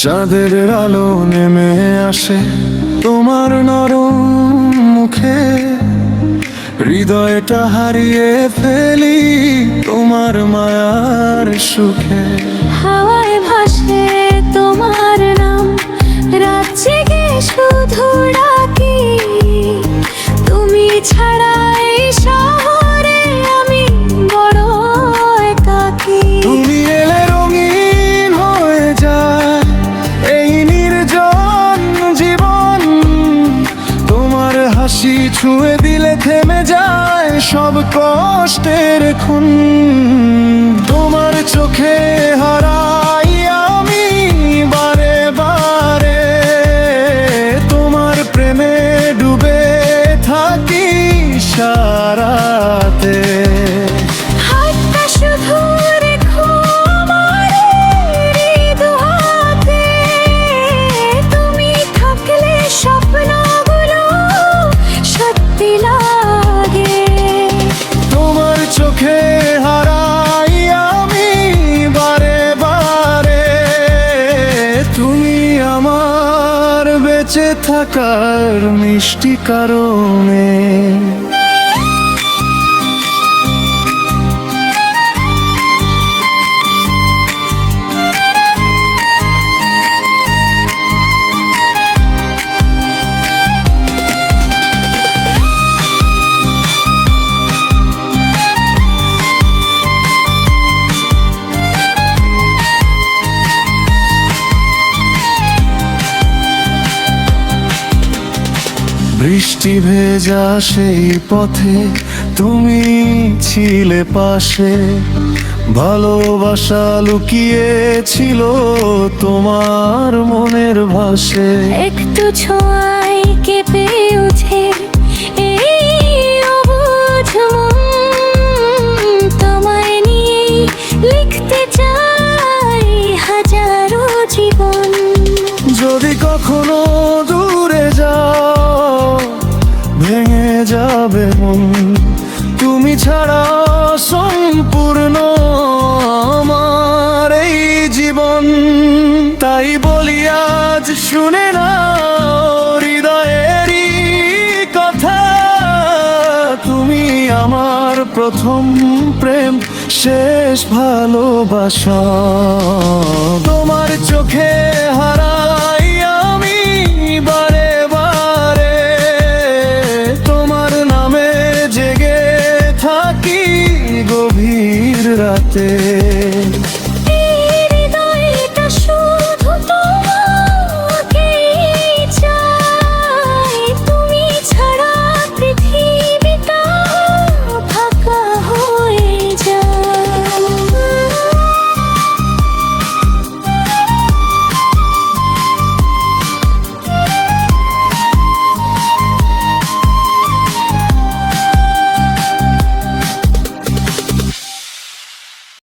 চাঁদের আলো নেমে আসে তোমার নরম মুখে, হৃদয়টা হারিয়ে ফেলি তোমার মায়ার সুখে। হাওয়ায় ভাসে তোমার নাম, রাত জেগে শুধু ডাকি। তুমি ছাড়া এই শহরে আমি বড় একাকী। তুমি এলে রঙিন হয়ে যায় এই নির্জন জীবন, তোমার হাসি ছুঁয়ে দিলে থেমে যায় সব কষ্টের খুন। তোমার চোখে হারাই আমি বারে বারে, তোমার প্রেমে ডুবে থাকি সারাতে। হাতটা শুধু রেখো আমার হৃদয়ে, তুমি থাকলে স্বপ্নগুলো সত্যি লাগে। তোমার চোখে হারাই আমি বারে বারে, তুমি আমার বেঁচে থাকার মিষ্টি কারণে। বৃষ্টি ভেজা সেই পথে তুমি ছিলে পাশে, ভালোবাসা লুকিয়ে ছিল তোমার মনের ভাষে। একটু ছোঁয়ায় কেঁপে ওঠে এই অবুঝ মন, তোমায় নিয়ে লিখতে চাই হাজারো জীবন। যদি কখনো দূরে যাও ভেঙে যাবে মন, তুমি ছাড়া সম্পূর্ণ আমার এই জীবন। তাই বলি আজ শুনে না হৃদয়েরই কথা, তুমি আমার প্রথম প্রেম শেষ ভালোবাসা। তোমার চোখে হারাই আমি বারে বারে, তোমার নামে জেগে থাকি গভীর রাতে।